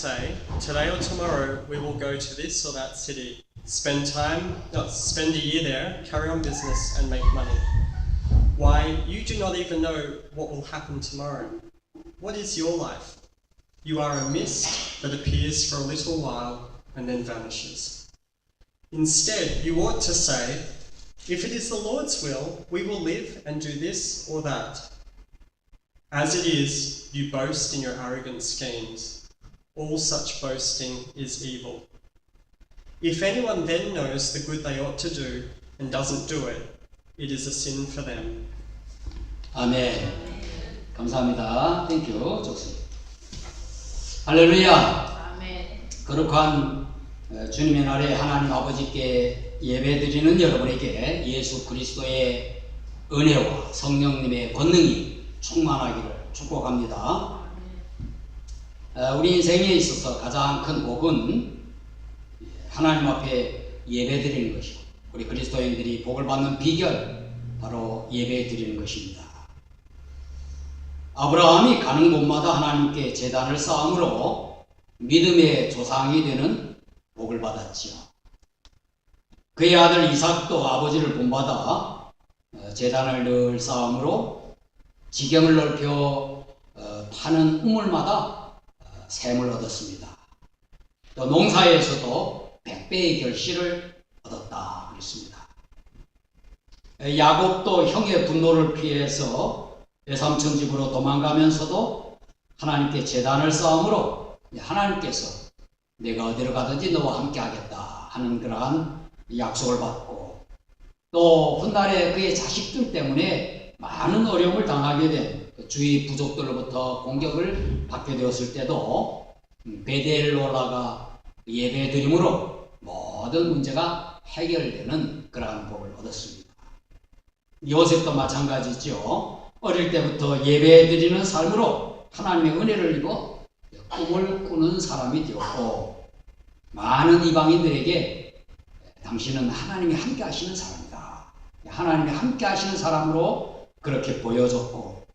say, today or tomorrow we will go to this or that city, spend a year there, carry on business and make money. Why, you do not even know what will happen tomorrow. What is your life? You are a mist that appears for a little while and then vanishes. Instead, you ought to say, if it is the Lord's will, we will live and do this or that. As it is, you boast in your arrogant schemes. All such boasting is evil. If anyone then knows the good they ought to do and doesn't do it, it is a sin for them. 아멘. 감사합니다. 땡큐. 좋습니다. 할렐루야. 아멘. 거룩한 주님의 날에 하나님 아버지께 예배드리는 여러분에게 예수 그리스도의 은혜와 성령님의 권능이 충만하기를 축복합니다. 우리 인생에 있어서 가장 큰 복은 하나님 앞에 예배드리는 것이고, 우리 그리스도인들이 복을 받는 비결 바로 예배드리는 것입니다. 아브라함이 가는 곳마다 하나님께 제단을 쌓음으로 믿음의 조상이 되는 복을 받았지요. 그의 아들 이삭도 아버지를 본받아 제단을 늘 쌓음으로 지경을 넓혀 파는 우물마다 샘을 얻었습니다. 또 농사에서도 100배의 결실을 얻었다 그랬습니다. 야곱도 형의 분노를 피해서 외삼촌 집으로 도망가면서도 하나님께 제단을 쌓음으로 하나님께서 내가 어디로 가든지 너와 함께 하겠다 하는 그러한 약속을 받고, 또 훗날에 그의 자식들 때문에 많은 어려움을 당하게 된 주위 부족들로부터 공격을 받게 되었을 때도 베델로 올라가 예배드림으로 모든 문제가 해결되는 그러한 복을 얻었습니다. 요셉도 마찬가지죠. 어릴 때부터 예배드리는 삶으로 하나님의 은혜를 입어 꿈을 꾸는 사람이 되었고, 많은 이방인들에게 당신은 하나님이 함께 하시는 사람이다, 하나님이 함께 하시는 사람으로 그렇게 보여줬고,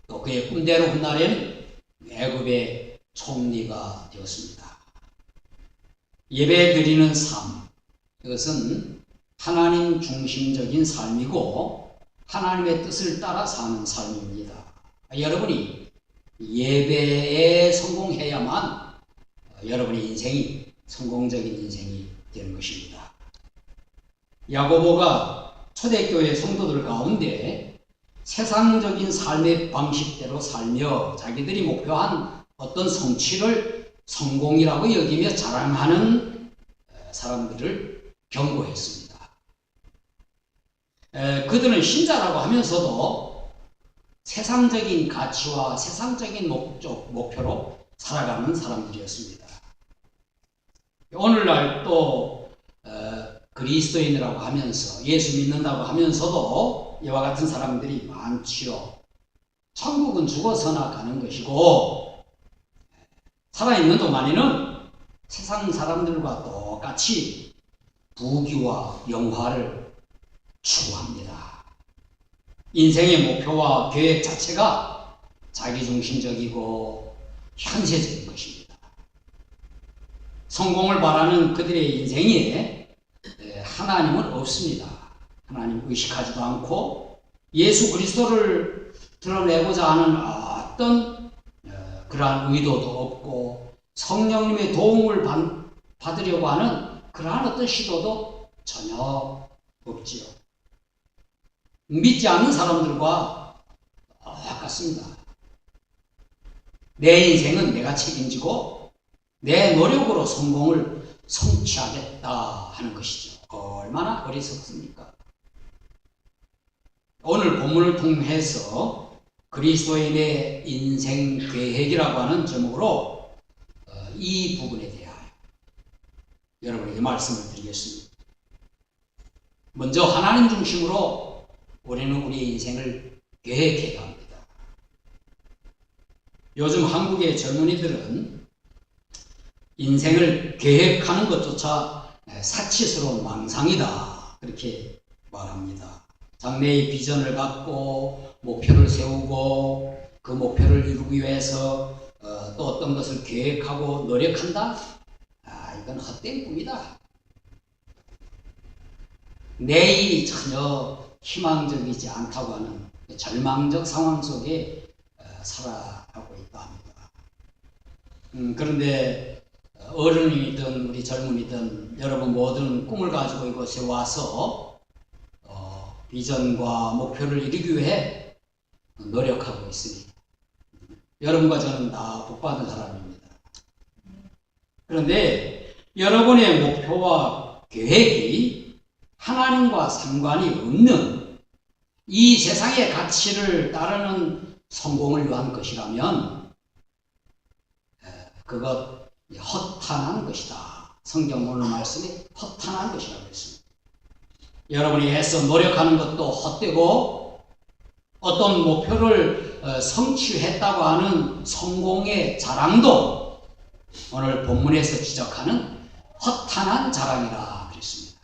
또 그의 꿈대로 훗날에는 애굽의 총리가 되었습니다. 예배드리는 삶, 이것은 하나님 중심적인 삶이고 하나님의 뜻을 따라 사는 삶입니다. 여러분이 예배에 성공해야만 여러분의 인생이 성공적인 인생이 되는 것입니다. 야고보가 초대교회 성도들 가운데 세상적인 삶의 방식대로 살며 자기들이 목표한 어떤 성취를 성공이라고 여기며 자랑하는 사람들을 경고했습니다. 그들은 신자라고 하면서도 세상적인 가치와 세상적인 목표로 살아가는 사람들이었습니다. 오늘날 또 그리스도인이라고 하면서 예수 믿는다고 하면서도 이와 같은 사람들이 많지요. 천국은 죽어서나 가는 것이고, 살아있는 동안에는 세상 사람들과 똑같이 부귀와 영화를 추구합니다. 인생의 목표와 계획 자체가 자기중심적이고 현세적인 것입니다. 성공을 바라는 그들의 인생에 하나님은 없습니다. 하나님 의식하지도 않고 예수 그리스도를 드러내고자 하는 어떤 그러한 의도도 없고 성령님의 도움을 받으려고 하는 그러한 어떤 시도도 전혀 없지요. 믿지 않는 사람들과 똑같습니다. 내 인생은 내가 책임지고 내 노력으로 성공을 성취하겠다 하는 것이죠. 얼마나 어리석습니까? 오늘 본문을 통해서 그리스도인의 인생 계획이라고 하는 제목으로 이 부분에 대하여 여러분에게 말씀을 드리겠습니다. 먼저 하나님 중심으로 우리는 우리의 인생을 계획해야 합니다. 요즘 한국의 젊은이들은 인생을 계획하는 것조차 사치스러운 망상이다, 그렇게 말합니다. 장래의 비전을 갖고 목표를 세우고 그 목표를 이루기 위해서 또 어떤 것을 계획하고 노력한다? 이건 헛된 꿈이다. 내일이 전혀 희망적이지 않다고 하는 절망적 상황 속에 살아가고 있다 합니다. 그런데 어른이든 우리 젊은이든 여러분 모든 꿈을 가지고 이곳에 와서 비전과 목표를 이루기 위해 노력하고 있습니다. 여러분과 저는 다 복받은 사람입니다. 그런데 여러분의 목표와 계획이 하나님과 상관이 없는 이 세상의 가치를 따르는 성공을 위한 것이라면 그것 허탄한 것이다. 성경 오늘 말씀이 허탄한 것이라고 했습니다. 여러분이 애써 노력하는 것도 헛되고 어떤 목표를 성취했다고 하는 성공의 자랑도 오늘 본문에서 지적하는 허탄한 자랑이라 그랬습니다.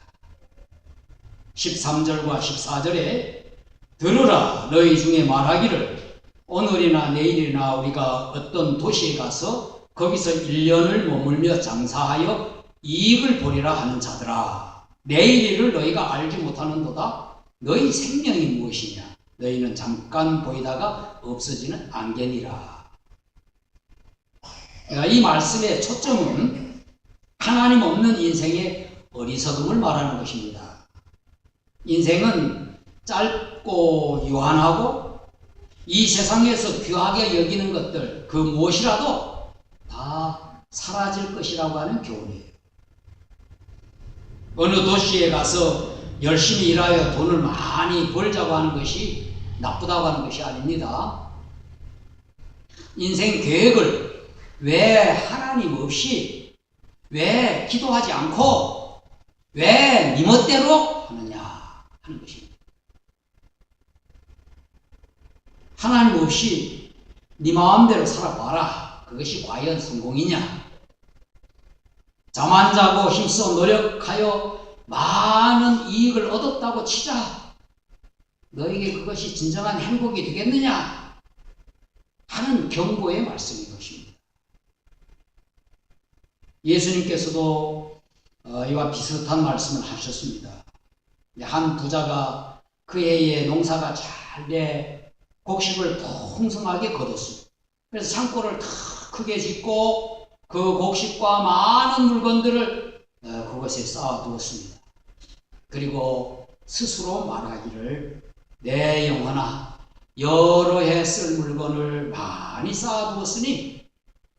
13절과 14절에 들으라 너희 중에 말하기를 오늘이나 내일이나 우리가 어떤 도시에 가서 거기서 1년을 머물며 장사하여 이익을 보리라 하는 자들아 내일 일을 너희가 알지 못하는도다. 너희 생명이 무엇이냐 너희는 잠깐 보이다가 없어지는 안개니라. 이 말씀의 초점은 하나님 없는 인생의 어리석음을 말하는 것입니다. 인생은 짧고 유한하고 이 세상에서 귀하게 여기는 것들 그 무엇이라도 다 사라질 것이라고 하는 교훈이에요. 어느 도시에 가서 열심히 일하여 돈을 많이 벌자고 하는 것이 나쁘다고 하는 것이 아닙니다. 인생 계획을 왜 하나님 없이 왜 기도하지 않고 왜 네 멋대로 하느냐 하는 것입니다. 하나님 없이 네 마음대로 살아봐라. 그것이 과연 성공이냐? 잠 안 자고 힘써 노력하여 많은 이익을 얻었다고 치자. 너에게 그것이 진정한 행복이 되겠느냐? 하는 경고의 말씀인 것입니다. 예수님께서도 이와 비슷한 말씀을 하셨습니다. 한 부자가 그 해에 농사가 잘 돼 곡식을 풍성하게 거뒀습니다. 그래서 창고를 다 크게 짓고 그 곡식과 많은 물건들을 그것에 쌓아두었습니다. 그리고 스스로 말하기를 내 영혼아 여러 해 쓸 물건을 많이 쌓아두었으니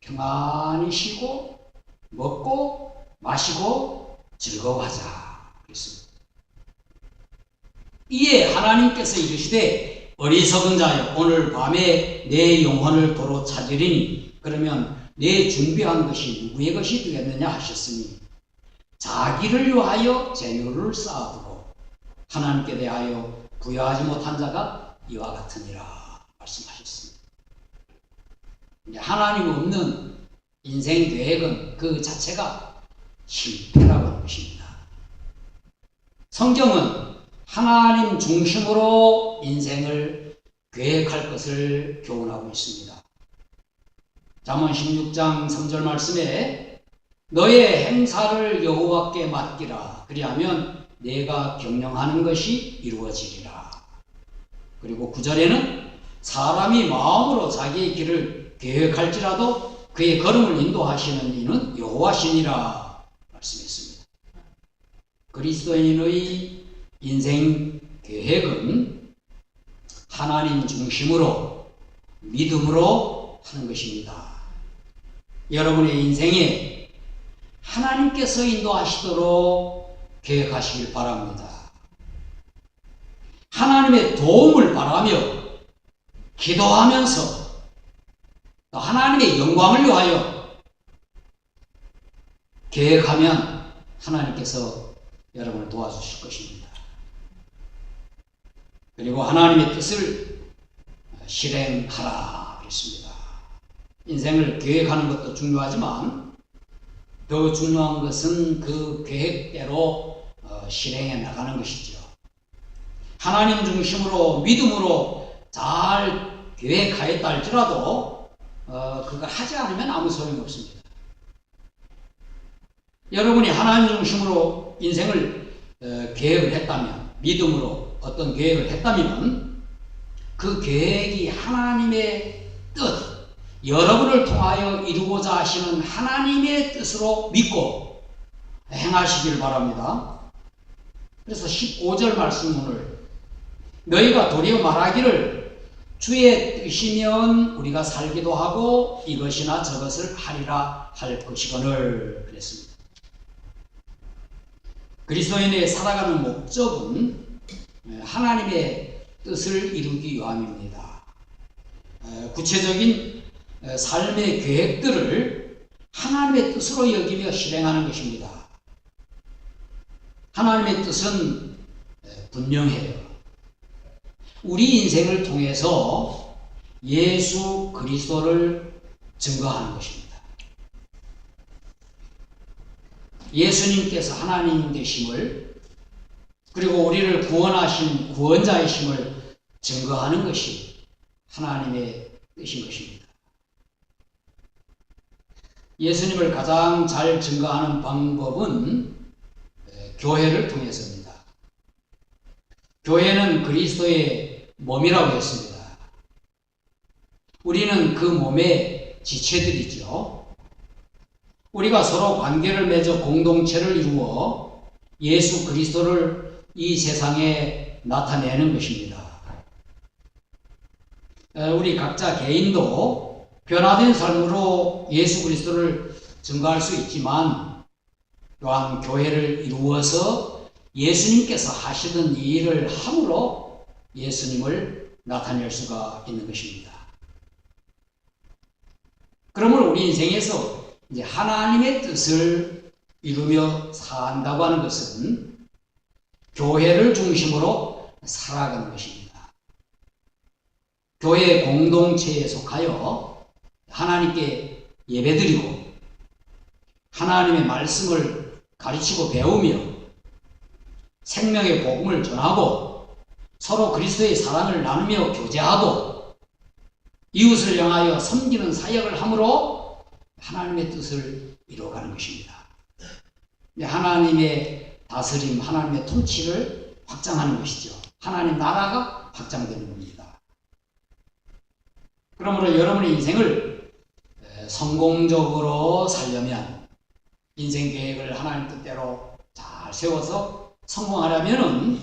평안히 쉬고 먹고 마시고 즐거워하자 그랬습니다. 이에 하나님께서 이르시되 어리석은 자여 오늘 밤에 내 영혼을 도로 찾으리니 그러면 내 준비한 것이 누구의 것이 되겠느냐 하셨으니 자기를 위하여 재물을 쌓아두고 하나님께 대하여 부여하지 못한 자가 이와 같으니라 말씀하셨습니다. 하나님 없는 인생 계획은 그 자체가 실패라고 하는 것입니다. 성경은 하나님 중심으로 인생을 계획할 것을 교훈하고 있습니다. 잠언 16장 3절 말씀에 너의 행사를 여호와께 맡기라 그리하면 내가 경영하는 것이 이루어지리라. 그리고 9절에는 사람이 마음으로 자기의 길을 계획할지라도 그의 걸음을 인도하시는 이는 여호와시니라 말씀했습니다. 그리스도인의 인생 계획은 하나님 중심으로 믿음으로 하는 것입니다. 여러분의 인생에 하나님께서 인도하시도록 계획하시길 바랍니다. 하나님의 도움을 바라며 기도하면서 또 하나님의 영광을 위하여 계획하면 하나님께서 여러분을 도와주실 것입니다. 그리고 하나님의 뜻을 실행하라 그랬습니다. 인생을 계획하는 것도 중요하지만 더 중요한 것은 그 계획대로 실행해 나가는 것이죠. 하나님 중심으로 믿음으로 잘 계획하였다 할지라도 그거 하지 않으면 아무 소용이 없습니다. 여러분이 하나님 중심으로 인생을 계획을 했다면, 믿음으로 어떤 계획을 했다면 그 계획이 하나님의 뜻, 여러분을 통하여 이루고자 하시는 하나님의 뜻으로 믿고 행하시길 바랍니다. 그래서 15절 말씀을 너희가 도리어 말하기를 주의 뜻이면 우리가 살기도 하고 이것이나 저것을 하리라 할 것이거늘 그랬습니다. 그리스도인의 살아가는 목적은 하나님의 뜻을 이루기 위함입니다. 구체적인 삶의 계획들을 하나님의 뜻으로 여기며 실행하는 것입니다. 하나님의 뜻은 분명해요. 우리 인생을 통해서 예수 그리스도를 증거하는 것입니다. 예수님께서 하나님 되심을, 그리고 우리를 구원하신 구원자이심을 증거하는 것이 하나님의 뜻인 것입니다. 예수님을 가장 잘 증거하는 방법은 교회를 통해서입니다. 교회는 그리스도의 몸이라고 했습니다. 우리는 그 몸의 지체들이죠. 우리가 서로 관계를 맺어 공동체를 이루어 예수 그리스도를 이 세상에 나타내는 것입니다. 우리 각자 개인도 변화된 삶으로 예수 그리스도를 증거할 수 있지만 또한 교회를 이루어서 예수님께서 하시던 이 일을 함으로 예수님을 나타낼 수가 있는 것입니다. 그러므로 우리 인생에서 이제 하나님의 뜻을 이루며 산다고 하는 것은 교회를 중심으로 살아가는 것입니다. 교회 공동체에 속하여 하나님께 예배드리고 하나님의 말씀을 가르치고 배우며 생명의 복음을 전하고 서로 그리스도의 사랑을 나누며 교제하고 이웃을 향하여 섬기는 사역을 함으로 하나님의 뜻을 이루어가는 것입니다. 하나님의 다스림, 하나님의 통치를 확장하는 것이죠. 하나님 나라가 확장되는 겁니다. 그러므로 여러분의 인생을 성공적으로 살려면, 인생 계획을 하나님 뜻대로 잘 세워서 성공하려면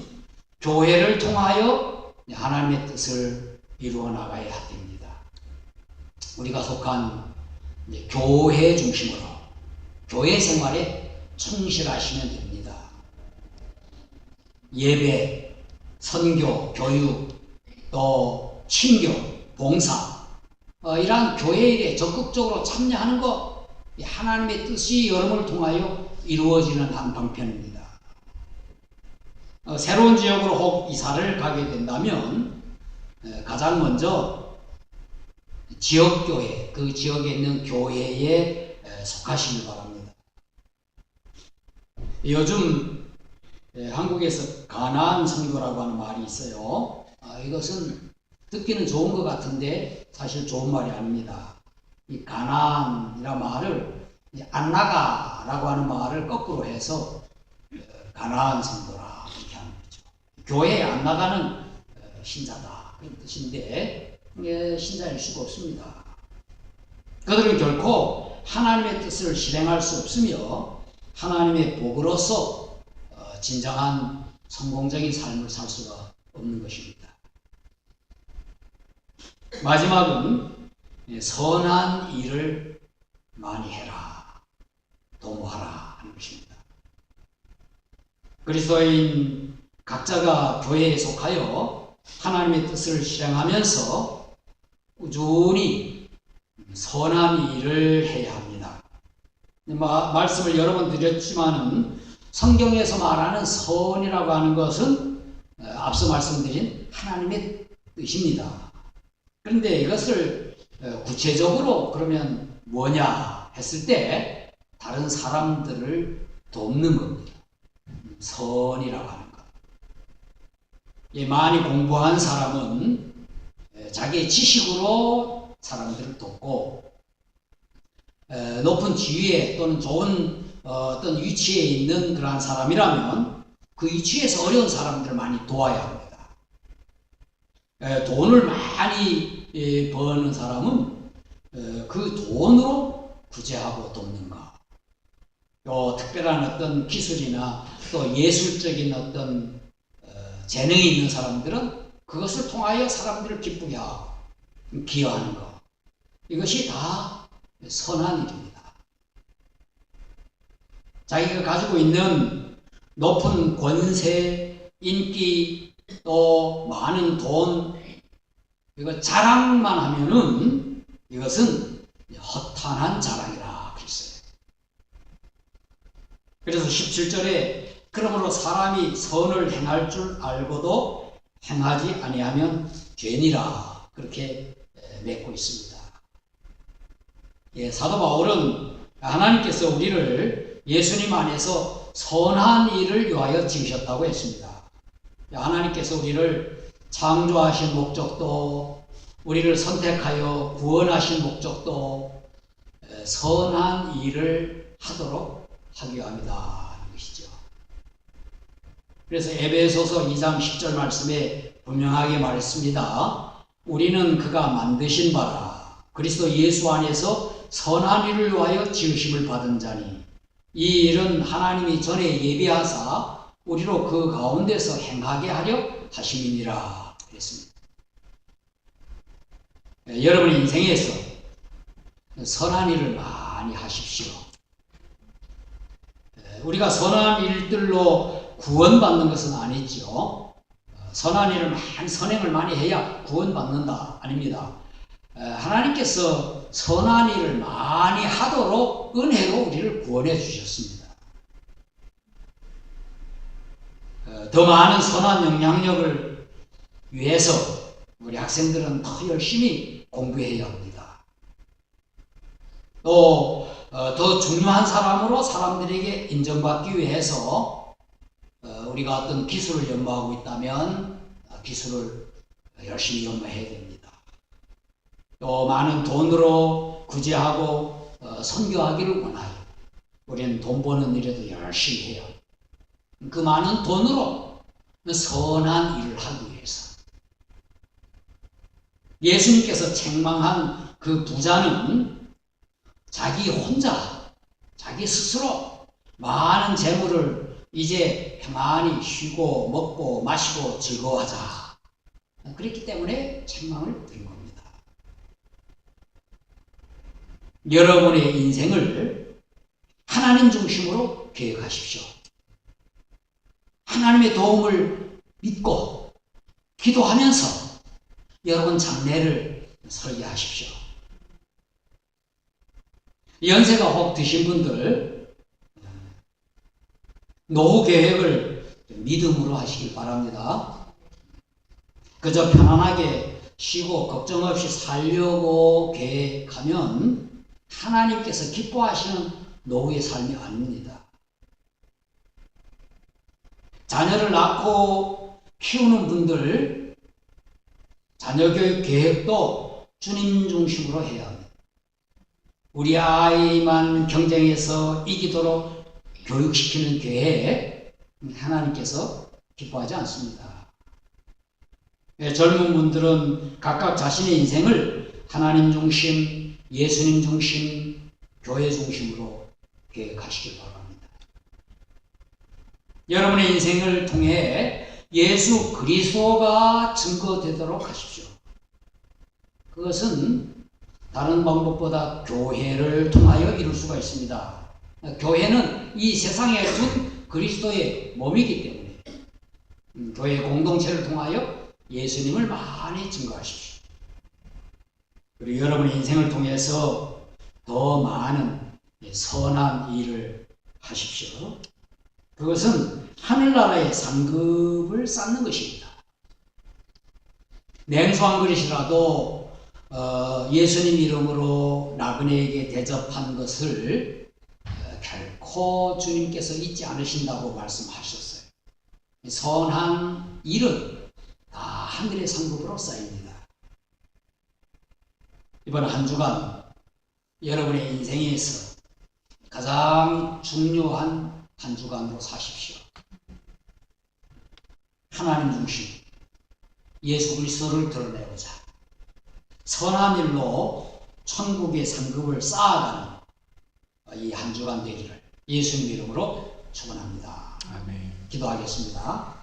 교회를 통하여 하나님의 뜻을 이루어 나가야 됩니다. 우리가 속한 교회 중심으로 교회 생활에 충실하시면 됩니다. 예배, 선교, 교육, 또 친교, 봉사, 이러한 교회 일에 적극적으로 참여하는 것, 하나님의 뜻이 여러분을 통하여 이루어지는 한 방편입니다. 새로운 지역으로 혹 이사를 가게 된다면 가장 먼저 지역교회, 그 지역에 있는 교회에 속하시길 바랍니다. 요즘 한국에서 가나안 선교라고 하는 말이 있어요. 이것은 듣기는 좋은 것 같은데 사실 좋은 말이 아닙니다. 이 가나안이라는 말을 안 나가라고 하는 말을 거꾸로 해서 가나안 선교라 이렇게 하는 거죠. 교회에 안 나가는 신자다 그런 뜻인데 신자일 수가 없습니다. 그들은 결코 하나님의 뜻을 실행할 수 없으며 하나님의 복으로서 진정한 성공적인 삶을 살 수가 없는 것입니다. 마지막은 선한 일을 많이 해라, 도모하라 하는 것입니다. 그리스도인 각자가 교회에 속하여 하나님의 뜻을 실행하면서 꾸준히 선한 일을 해야 합니다. 말씀을 여러 번 드렸지만은 성경에서 말하는 선이라고 하는 것은 앞서 말씀드린 하나님의 뜻입니다. 그런데 이것을 구체적으로 그러면 뭐냐 했을 때 다른 사람들을 돕는 겁니다. 선이라고 하는 것. 많이 공부한 사람은 자기의 지식으로 사람들을 돕고 높은 지위에 또는 좋은 어떤 위치에 있는 그러한 사람이라면 그 위치에서 어려운 사람들을 많이 도와야 합니다. 돈을 많이 버는 사람은 그 돈으로 구제하고 돕는 것, 또 특별한 어떤 기술이나 또 예술적인 어떤 재능이 있는 사람들은 그것을 통하여 사람들을 기쁘게 하고 기여하는 것, 이것이 다 선한 일입니다. 자기가 가지고 있는 높은 권세, 인기, 또 많은 돈, 이거 자랑만 하면은 이것은 허탄한 자랑이라 그랬어요. 그래서 17절에 그러므로 사람이 선을 행할 줄 알고도 행하지 아니하면 죄니라 그렇게 맺고 있습니다. 예, 사도 바울은 하나님께서 우리를 예수님 안에서 선한 일을 위하여 지으셨다고 했습니다. 하나님께서 우리를 창조하신 목적도, 우리를 선택하여 구원하신 목적도 선한 일을 하도록 하기 위함이다 하는 것이죠. 그래서 에베소서 2장 10절 말씀에 분명하게 말했습니다. 우리는 그가 만드신 바라 그리스도 예수 안에서 선한 일을 위하여 지으심을 받은 자니 이 일은 하나님이 전에 예비하사 우리로 그 가운데서 행하게 하려 하심이니라 그랬습니다. 여러분의 인생에서 선한 일을 많이 하십시오. 우리가 선한 일들로 구원받는 것은 아니죠. 선한 일을 많이, 선행을 많이 해야 구원받는다 아닙니다. 하나님께서 선한 일을 많이 하도록 은혜로 우리를 구원해 주셨습니다. 더 많은 선한 영향력을 위해서 우리 학생들은 더 열심히 공부해야 합니다. 또 더 중요한 사람으로 사람들에게 인정받기 위해서 우리가 어떤 기술을 연구하고 있다면 기술을 열심히 연구해야 됩니다. 또 많은 돈으로 구제하고 선교하기를 원하여 우리는 돈 버는 일에도 열심히 해요. 그 많은 돈으로 선한 일을 하기 위해서. 예수님께서 책망한 그 부자는 자기 혼자, 자기 스스로 많은 재물을 이제 평안히 쉬고 먹고 마시고 즐거워하자. 그렇기 때문에 책망을 드린 겁니다. 여러분의 인생을 하나님 중심으로 계획하십시오. 하나님의 도움을 믿고 기도하면서 여러분 장래를 설계하십시오. 연세가 혹 드신 분들 노후 계획을 믿음으로 하시길 바랍니다. 그저 편안하게 쉬고 걱정 없이 살려고 계획하면 하나님께서 기뻐하시는 노후의 삶이 아닙니다. 자녀를 낳고 키우는 분들 자녀 교육 계획도 주님 중심으로 해야 합니다. 우리 아이만 경쟁해서 이기도록 교육시키는 계획 하나님께서 기뻐하지 않습니다. 젊은 분들은 각각 자신의 인생을 하나님 중심, 예수님 중심, 교회 중심으로 계획하시길 바랍니다. 여러분의 인생을 통해 예수 그리스도가 증거되도록 하십시오. 그것은 다른 방법보다 교회를 통하여 이룰 수가 있습니다. 교회는 이 세상에 준 그리스도의 몸이기 때문에 교회 공동체를 통하여 예수님을 많이 증거하십시오. 그리고 여러분의 인생을 통해서 더 많은 선한 일을 하십시오. 그것은 하늘나라의 상급을 쌓는 것입니다. 냉수 한 그릇이라도 예수님 이름으로 나그네에게 대접한 것을 결코 주님께서 잊지 않으신다고 말씀하셨어요. 선한 일은 다 하늘의 상급으로 쌓입니다. 이번 한 주간 여러분의 인생에서 가장 중요한 한 주간으로 사십시오. 하나님 중심, 예수 그리스도를 드러내고자 선한 일로 천국의 상급을 쌓아가는 이 한 주간 되기를 예수님 이름으로 축원합니다. 아멘. 기도하겠습니다.